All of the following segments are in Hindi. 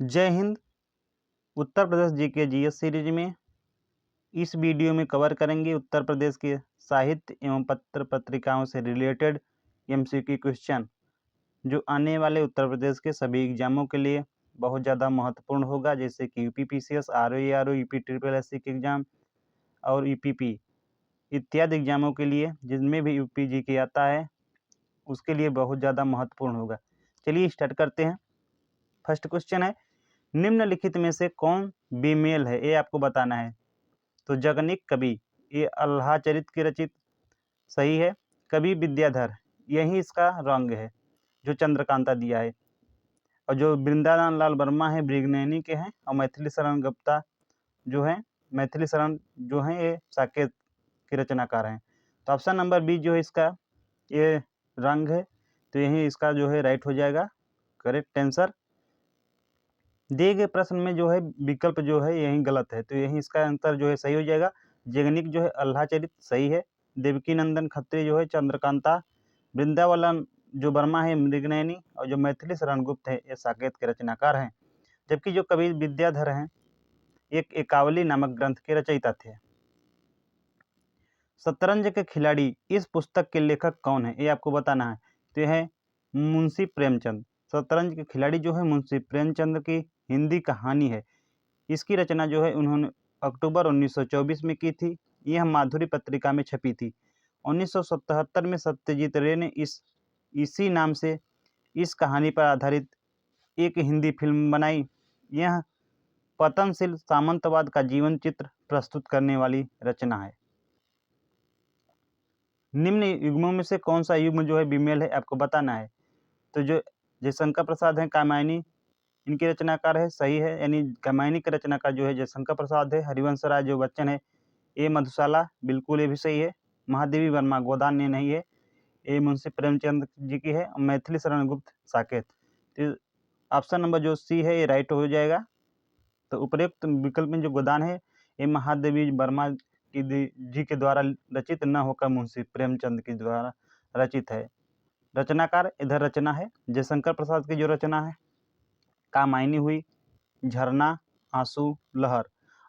जय Hind. Uttar Pradesh GK GS series में इस वीडियो में कवर करेंगे उत्तर प्रदेश के साहित्य एवं पत्र पत्रिकाओं से रिलेटेड एमसीक्यू क्वेश्चन, जो आने वाले उत्तर प्रदेश के सभी एग्जामों के लिए बहुत ज़्यादा महत्वपूर्ण होगा, जैसे कि UPPCS, RO, UP triple SC के एग्ज़ाम और यूपीपी इत्यादि एग्जामों के लिए, जिनमें भी यूपी जीके आता है उसके लिए बहुत ज़्यादा महत्वपूर्ण होगा। चलिए स्टार्ट करते हैं। फर्स्ट क्वेश्चन है, निम्नलिखित में से कौन बेमेल है, ये आपको बताना है। तो जगनिक कवि, ये अल्लाहचरित की रचित सही है। कवि विद्याधर, यही इसका रंग है जो चंद्रकांता दिया है। और जो वृंदावन लाल वर्मा है मृगनयनी के हैं। और मैथिली शरण गुप्ता जो है, मैथिली शरण जो है ये साकेत के रचनाकार हैं। तो ऑप्शन नंबर बी जो है इसका ये रंग है, तो यही इसका जो है राइट हो जाएगा करेक्ट आंसर। दिए गए प्रश्न में जो है विकल्प जो है यही गलत है, तो यही इसका आंसर जो है सही हो जाएगा। जगनिक जो है अल्लाहचरित सही है। देवकी नंदन खत्री जो है चंद्रकांता। वृंदावन जो वर्मा है मृगनयनी। और जो मैथिली शरण गुप्त है ये साकेत के रचनाकार हैं। जबकि जो कवि विद्याधर हैं एक एकावली नामक ग्रंथ के रचयिता थे। शतरंज के खिलाड़ी इस पुस्तक के लेखक कौन है, ये आपको बताना है। तो यह है मुंशी प्रेमचंद। शतरंज के खिलाड़ी जो है मुंशी प्रेमचंद की हिंदी कहानी है। इसकी रचना जो है उन्होंने अक्टूबर 1924 में की थी। यह माधुरी पत्रिका में छपी थी। 1977 में सत्यजीत रे ने इसी नाम से इस कहानी पर आधारित एक हिंदी फिल्म बनाई। यह पतनशील सामंतवाद का जीवन चित्र प्रस्तुत करने वाली रचना है। निम्न युग्मों में से कौन सा युग्म जो है विमेल है, आपको बताना है। तो जो जयशंकर प्रसाद हैं कामायनी, इनके रचनाकार है, सही है। यानी कामायनी के रचनाकार जो है जयशंकर प्रसाद है। हरिवंश राय जो बच्चन है ये मधुशाला, बिल्कुल ये भी सही है। महादेवी वर्मा गोदान ये नहीं है, ये मुंशी प्रेमचंद जी की है। और मैथिली शरण गुप्त साकेत। तो ऑप्शन नंबर जो सी है ये राइट हो जाएगा। तो उपरोक्त विकल्प में जो गोदान है ये महादेवी वर्मा जी के द्वारा रचित न होकर मुंशी प्रेमचंद के द्वारा रचित है। रचनाकार इधर रचना है जयशंकर प्रसाद की जो रचना है कामायनी हुई, झरना, आंसू, लहर।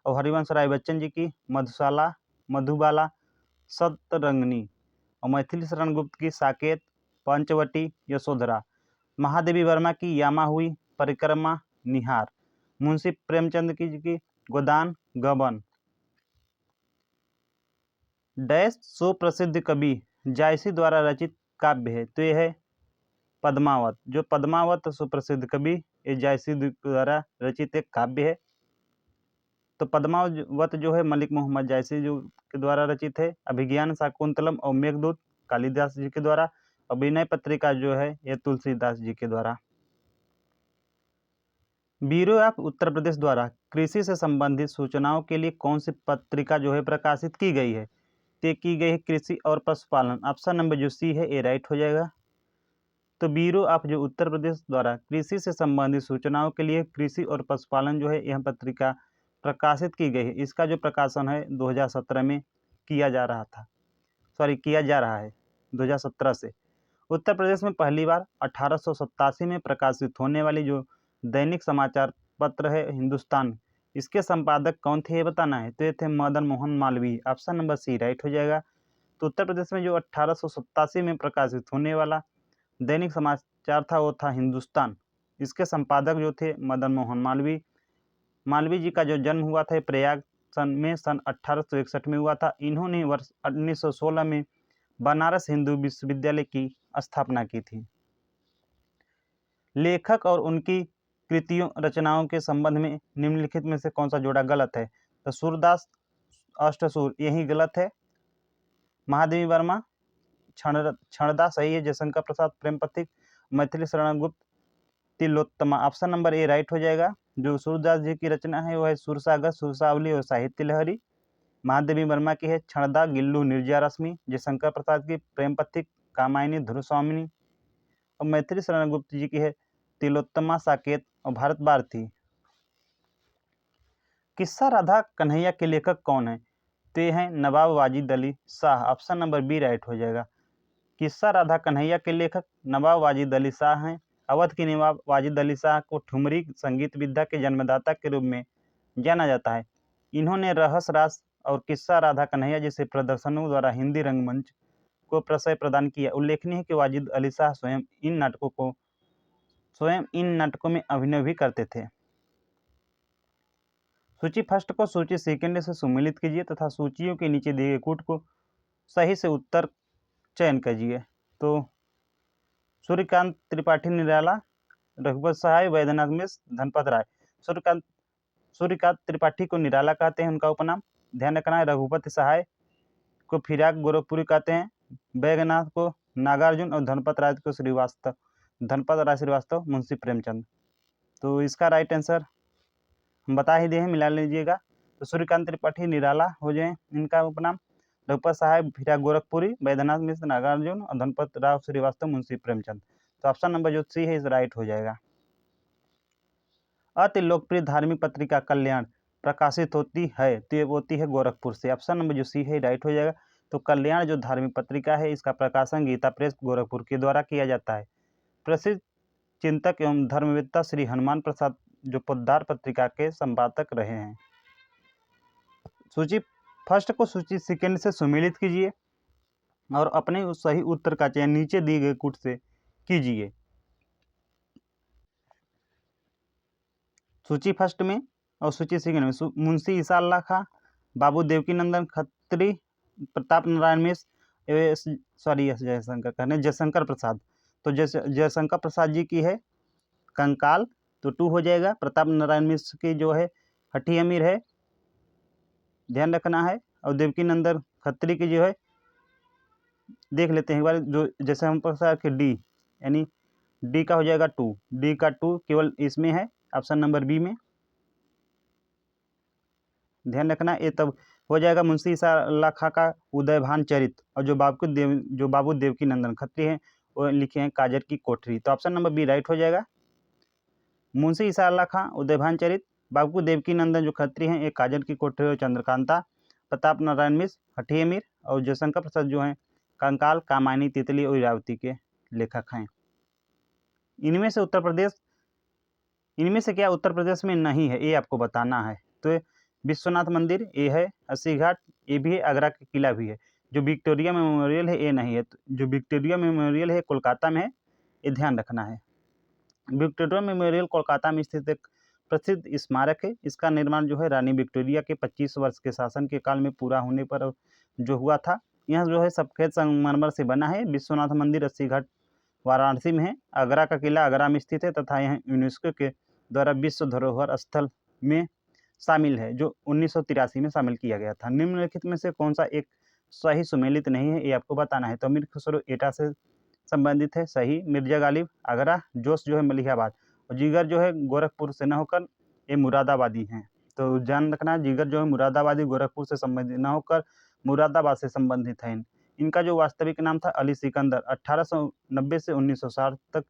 और हरिवंश राय बच्चन जी की मधुशाला, मधुबाला, सतरंगनी। और मैथिली शरण गुप्त की साकेत, पंचवटी, यशोधरा। महादेवी वर्मा की यामा हुई, परिक्रमा, निहार। मुंशी प्रेमचंद की गोदान, गबन। डैश सुप्रसिद्ध कवि जायसी द्वारा रचित काव्य है, तो यह है पद्मावत। जो पद्मावत सुप्रसिद्ध कवि ये जायसी द्वारा रचित एक काव्य है। तो पद्मावत जो है मलिक मोहम्मद जायसी जो के द्वारा रचित है। अभिज्ञान शाकुंतलम और मेघदूत कालिदास जी के द्वारा। और विनय पत्रिका जो है ये तुलसीदास जी के द्वारा। ब्यूरो ऑफ उत्तर प्रदेश द्वारा कृषि से संबंधित सूचनाओं के लिए कौन सी पत्रिका जो है प्रकाशित की गई है, तो की गई है कृषि और पशुपालन। ऑप्शन नंबर जो सी है ये राइट हो जाएगा। तो ब्यूरो ऑफ जो उत्तर प्रदेश द्वारा कृषि से संबंधित सूचनाओं के लिए कृषि और पशुपालन जो है यह पत्रिका प्रकाशित की गई है। इसका जो प्रकाशन है 2017 में किया जा रहा है 2017 से। उत्तर प्रदेश में पहली बार 1887 में प्रकाशित होने वाली जो दैनिक समाचार पत्र है हिंदुस्तान, इसके संपादक कौन थे ये बताना है। तो ये थे Madan Mohan Malviya. Option number C right हो जाएगा। तो उत्तर प्रदेश में जो 1887 में प्रकाशित होने वाला दैनिक समाचार था वो था हिंदुस्तान। इसके संपादक जो थे मदन मोहन मालवीय। मालवीय जी का जो जन्म हुआ था प्रयाग सन 1861 में हुआ था। इन्होंने वर्ष 1916 में बनारस हिंदू विश्वविद्यालय की स्थापना की थी। लेखक और उनकी कृतियों रचनाओं के संबंध में निम्नलिखित में से कौन सा जोड़ा गलत है। तो सूरदास अष्टसूर यही गलत है। महादेवी वर्मा क्षणदा सही है। जयशंकर प्रसाद प्रेम पथिक, Maithili Sharan Gupt, Tilottama. Option number A right हो जाएगा। जो सूरदास जी की रचना है वो है सुरसागर, सुरसावली और साहित्य लहरी। महादेवी वर्मा की है क्षणदा, गिल्लू, निर्जया रश्मि। जयशंकर प्रसाद की प्रेम पथिक, कामायनी, ध्रुवस्वामिनी। और मैथिली शरण गुप्त जी की है तिलोत्तमा, साकेत और भारत भारती। किस्सा राधा कन्हैया के लेखक कौन है, तो ये हैं Nawab Wajid Ali Shah. Option number B right हो जाएगा। किस्सा राधा कन्हैया के लेखक नवाब वाजिद अली शाह हैं। अवध के नवाब वाजिद अली शाह को ठुमरी संगीत विद्या के जन्मदाता के रूप में जाना जाता है। इन्होंने रहस रास और किस्सा राधा कन्हैया जैसे प्रदर्शनों द्वारा हिंदी रंगमंच को प्रशय प्रदान किया। उल्लेखनीय है कि वाजिद अली शाह स्वयं इन नाटकों में अभिनय भी करते थे। सूची फर्स्ट को सूची सेकंड से सम्मिलित कीजिए तथा सूचियों के नीचे दिए गए कूट को सही से उत्तर चयन कीजिए। तो सूर्यकांत त्रिपाठी निराला, रघुपत सहाय, वैद्यनाथ मिश्र, धनपत राय। सूर्यकांत त्रिपाठी को निराला कहते हैं, उनका उपनाम। ध्यान रखना है, रघुपत सहाय को फिराक गोरखपुरी कहते हैं, वैद्यनाथ को नागार्जुन और धनपत राय श्रीवास्तव मुंशी प्रेमचंद। तो इसका राइट आंसर हम बता ही दे हैं, मिला लीजिएगा। तो सूर्यकांत त्रिपाठी निराला हो जाए इनका उपनाम, रघुपत सहाय फिराक गोरखपुरी, वैद्यनाथ मिश्र नागार्जुन और धनपत राय श्रीवास्तव मुंशी प्रेमचंद। तो ऑप्शन नंबर जो सी है इस राइट हो जाएगा। अति लोकप्रिय धार्मिक पत्रिका कल्याण प्रकाशित होती है तो ये होती है गोरखपुर से। ऑप्शन नंबर जो सी है राइट हो जाएगा। तो कल्याण जो धार्मिक पत्रिका है इसका प्रकाशन गीता प्रेस गोरखपुर के द्वारा किया जाता है। प्रसिद्ध चिंतक एवं धर्मवेत्ता श्री हनुमान प्रसाद जो पोद्दार पत्रिका के संपादक रहे हैं। सूची फर्स्ट को सूची सेकंड से सम्मिलित कीजिए और अपने उस सही उत्तर का चयन नीचे दिए गए कूट से कीजिए। सूची फर्स्ट में और सूची सेकंड में मुंशी ईसा अल्लाह खां, बाबू देवकीनंदन खत्री, प्रताप नारायण मिश्र, जयशंकर प्रसाद। तो जयशंकर प्रसाद जी की है कंकाल, तो 2 हो जाएगा। प्रताप नारायण मिश्र की जो है हठी अमीर है, ध्यान रखना है। और देवकीनंदन खत्री की जो है देख लेते हैं एक बार, जो जयशंकर प्रसाद के डी, यानी डी का हो जाएगा 2, डी का 2 केवल इसमें है, ऑप्शन नंबर बी में। ध्यान रखना, ये तब हो जाएगा मुंशी ईसा अल्लाह खां का उदयभान चरित, और जो बाबू देवकीनंदन खत्री हैं वो लिखे हैं काजर की कोठरी। तो ऑप्शन नंबर बी राइट हो जाएगा। मुंशी ईसा अल्लाह खां उदयभान चरित, बाबू देवकीनंदन जो खत्री हैं एक काजर की कोठरी और चंद्रकांता, प्रताप नारायण मिश्र हठी अमीर, और जयशंकर प्रसाद जो हैं कंकाल, कामायनी, तितली और इरावती के लेखक हैं। इनमें से क्या उत्तर प्रदेश में नहीं है, ये आपको बताना है। तो विश्वनाथ मंदिर ये है, अस्सी घाट ये भी है, आगरा का किला भी है। जो विक्टोरिया मेमोरियल है ये नहीं है। तो जो विक्टोरिया मेमोरियल है कोलकाता में है, ये ध्यान रखना है। विक्टोरिया मेमोरियल कोलकाता में स्थित एक प्रसिद्ध स्मारक है। इसका निर्माण जो है रानी विक्टोरिया के 25 वर्ष के शासन के काल में पूरा होने पर जो हुआ था। यह जो है सफेद संगमरमर से बना है। विश्वनाथ मंदिर अस्सी घाट वाराणसी में है। आगरा का किला आगरा में स्थित है तथा यह यूनेस्को के द्वारा विश्व धरोहर स्थल में शामिल है, जो 1983 में शामिल किया गया था। निम्नलिखित में से कौन सा एक सही सुमेलित नहीं है, ये आपको बताना है। तो अमीर खुसरो एटा से संबंधित है, सही। मिर्जा गालिब आगरा, जोश जो है मलिहाबाद, और जिगर जो है गोरखपुर से न होकर ये मुरादाबादी हैं। तो ध्यान रखना, जिगर जो है मुरादाबादी गोरखपुर से संबंधित न होकर मुरादाबाद से संबंधित है। इनका जो वास्तविक नाम था अली सिकंदर। 1890 से 1960 तक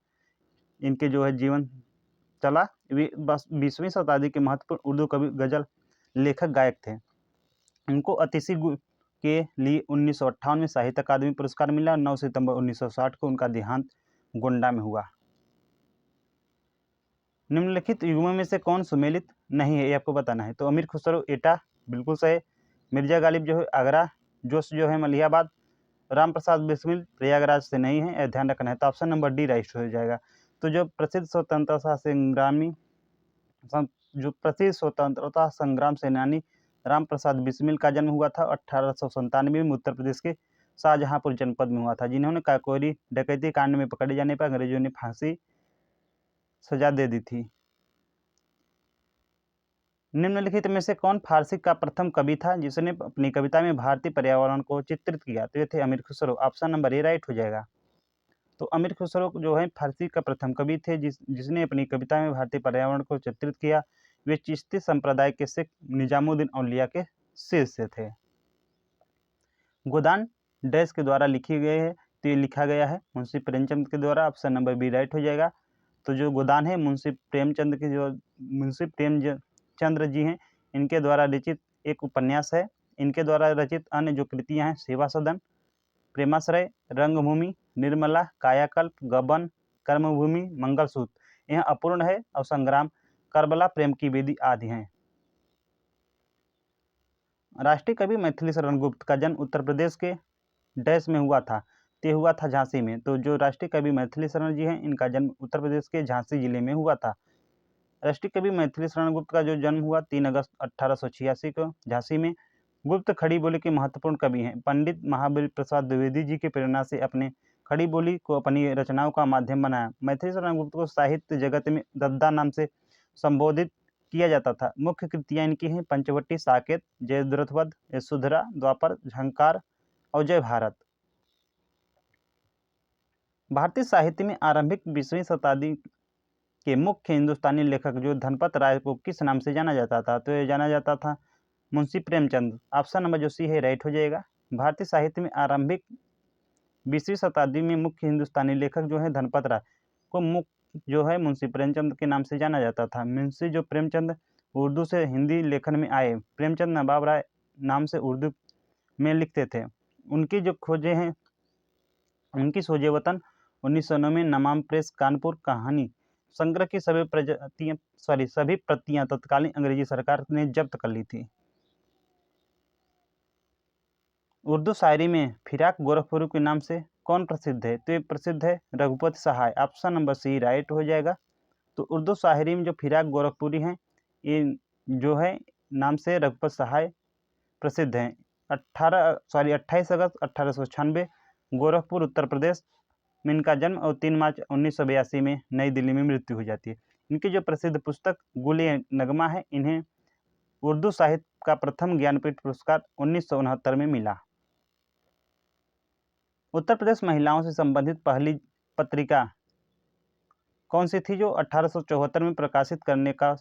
इनके जो है जीवन चला। 20वीं शताब्दी के महत्वपूर्ण उर्दू कवि, गजल लेखक, गायक थे। इनको अतिशी के लिए 1958 में साहित्य अकादमी पुरस्कार मिला और 9 सितंबर 1960 को उनका देहांत गोंडा में हुआ। निम्नलिखित युग्मों में से कौन सुमेलित नहीं है, ये आपको बताना है। तो अमीर खुसरो एटा बिल्कुल सही, मिर्जा गालिब जो है आगरा, जोश जो है मलिहाबाद, राम प्रसाद बिस्मिल प्रयागराज से नहीं है, ध्यान रखना है। तो ऑप्शन नंबर डी राइट हो जाएगा। तो जो प्रसिद्ध स्वतंत्रता संग्राम सेनानी राम प्रसाद बिस्मिल का जन्म हुआ था 1897 में उत्तर प्रदेश के शाहजहांपुर जनपद में हुआ था, जिन्होंने काकोरी डकैती कांड में पकड़े जाने पर अंग्रेजों ने फांसी सजा दे दी थी। निम्नलिखित में से कौन फारसी का प्रथम कवि था जिसने अपनी कविता में भारतीय पर्यावरण को चित्रित किया? तो ये थे अमीर Khusro. Option number A right हो जाएगा। तो अमीर खुसरो जो है फारसी का प्रथम कवि थे जिसने अपनी कविता में भारतीय पर्यावरण को चित्रित किया। वे चिश्ती संप्रदाय के सिख निजामुद्दीन औलिया के शिष्य थे। गोदान डैश के द्वारा लिखी गई है, तो ये लिखा गया है मुंशी प्रेमचंद के द्वारा। ऑप्शन नंबर बी राइट हो जाएगा। तो जो गोदान है मुंशी प्रेमचंद जी हैं, इनके द्वारा रचित एक उपन्यास है। इनके द्वारा रचित अन्य जो कृतियां हैं सेवा सदन, प्रेमाश्रय, रंगभूमि, निर्मला, कायाकल्प, गबन, कर्मभूमि, मंगलसूत्र यह अपूर्ण है और संग्राम, करबला, प्रेम की बेदी आदि हैं। राष्ट्रीय कवि मैथिली शरण गुप्त का जन्म उत्तर प्रदेश के डैश में हुआ था, ते हुआ था झांसी में। तो जो राष्ट्रीय कवि मैथिली शरण जी हैं, इनका जन्म उत्तर प्रदेश के झांसी जिले में हुआ था। राष्ट्रीय कवि मैथिली शरण गुप्त का जो जन्म हुआ 3 अगस्त 1886 को झांसी में। गुप्त खड़ी बोली के महत्वपूर्ण कवि हैं। पंडित महाबली प्रसाद द्विवेदी जी की प्रेरणा से अपने खड़ी बोली को अपनी रचनाओं का माध्यम बनाया। मैथिली शरण गुप्त को साहित्य जगत में दद्दा नाम से संबोधित किया जाता था। मुख्य कृतियां इनकी हैं पंचवटी, साकेत, जयद्रथवध, यशोधरा, द्वापर, झंकार और जय भारत। भारतीय साहित्य में आरंभिक 20वीं शताब्दी के मुख्य हिंदुस्तानी लेखक जो धनपत राय को किस नाम से जाना जाता था? तो ये जाना जाता था मुंशी प्रेमचंद। ऑप्शन नंबर जो सी है राइट हो जाएगा। भारतीय साहित्य में आरंभिक 20वीं शताब्दी में मुख्य हिंदुस्तानी लेखक जो है धनपत राय को मुख्य जो है मुंशी प्रेमचंद के नाम से जाना जाता था। मुंशी जो प्रेमचंद उर्दू से हिंदी लेखन में आए। प्रेमचंद नवाब राय नाम से उर्दू में लिखते थे। उनकी जो खोजें हैं, उनकी सोजे वतन 1909 में नमाम प्रेस कानपुर कहानी संग्रह की सभी प्रतियां तत्कालीन अंग्रेजी सरकार ने जब्त कर ली थी। उर्दू शायरी में फिराक गोरखपुरी के नाम से कौन प्रसिद्ध है? तो ये प्रसिद्ध है रघुपति सहाय। ऑप्शन नंबर सी राइट हो जाएगा। तो उर्दू शायरी में जो फिराक गोरखपुरी हैं, ये जो है नाम से रघुपति सहाय प्रसिद्ध हैं। 28 अगस्त 1896 गोरखपुर उत्तर प्रदेश में इनका जन्म और 3 मार्च 1982 में नई दिल्ली में मृत्यु हो जाती है। इनकी जो प्रसिद्ध पुस्तक गुल नगमा है, इन्हें उर्दू साहित्य का प्रथम ज्ञानपीठ पुरस्कार 1969 में मिला। उत्तर प्रदेश महिलाओं से संबंधित पहली पत्रिका कौन सी थी जो 1874 में प्रकाशित करने का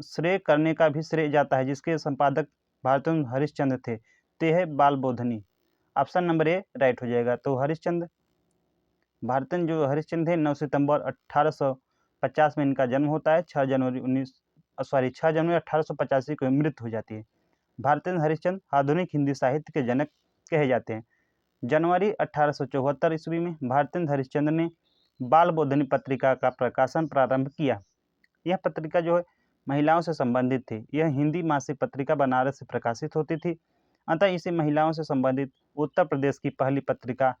श्रेय करने का भी श्रेय जाता है, जिसके संपादक भारतेंदु हरिश्चंद्र थे? ते है बाल Bodhani. Option number A right हो जाएगा। तो भारतेंदु जो हरिश्चंद्र थे 9 सितंबर 1850 में इनका जन्म होता है। 6 जनवरी 1885 को मृत्यु हो जाती है। भारतेंदु हरिश्चंद्र आधुनिक हिंदी साहित्य के जनक कहे जाते हैं। जनवरी 1874 ईस्वी में भारतेंदु हरिश्चंद्र ने बाल बोधनी पत्रिका का प्रकाशन प्रारंभ किया। यह पत्रिका जो है महिलाओं से संबंधित थी। यह हिंदी मासिक पत्रिका बनारस से प्रकाशित होती थी, अतः इसे महिलाओं से संबंधित उत्तर प्रदेश की पहली पत्रिका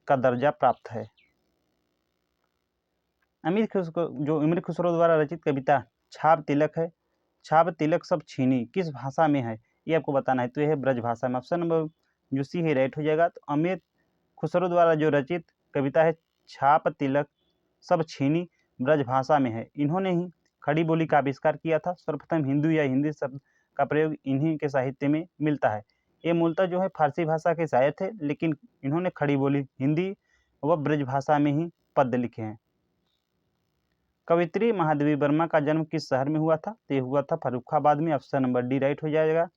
का दर्जा प्राप्त है। अमीर खुसरो द्वारा रचित कविता छाप तिलक है। छाप तिलक सब छीनी किस भाषा में है? ये आपको बताना है। तो यह है ब्रज भाषा में। ऑप्शन नंबर जो सी है राइट हो जाएगा। तो अमीर खुसरो द्वारा जो रचित कविता है छाप तिलक सब छीनी ब्रज भाषा में है। इन्होंने ही खड़ी बोली का आविष्कार किया था। सर्वप्रथम हिंदू या हिंदी शब्द का प्रयोग इन्हीं के साहित्य में मिलता है। ये मूलतः जो है फारसी भाषा के शायर थे, लेकिन इन्होंने खड़ी बोली हिंदी व ब्रज भाषा में ही पद्य लिखे हैं। कवित्री महादेवी वर्मा का जन्म किस शहर में हुआ था? तो ये हुआ था फर्रुखाबाद में। ऑप्शन नंबर डी राइट हो जाएगा।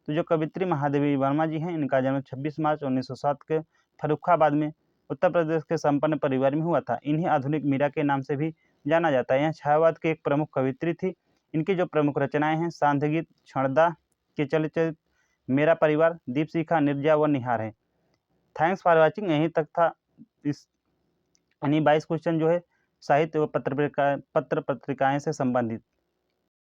तो जो कवित्री महादेवी वर्मा जी हैं, इनका जन्म 26 मार्च 1907 के फर्रुखाबाद में उत्तर प्रदेश के संपन्न परिवार में हुआ था। इन्हें आधुनिक मीरा के नाम से भी जाना जाता है। यह छायावाद की एक प्रमुख कवित्री थी। इनकी जो प्रमुख रचनाएं हैं सांध्य गीत, क्षणदा के चलचित्र, मेरा परिवार, दीपशिखा, निर्जा व निहार है। Thanks for watching. यहीं तक था इस 22 क्वेश्चन जो है साहित्य व पत्र पत्रिकाएं से संबंधित।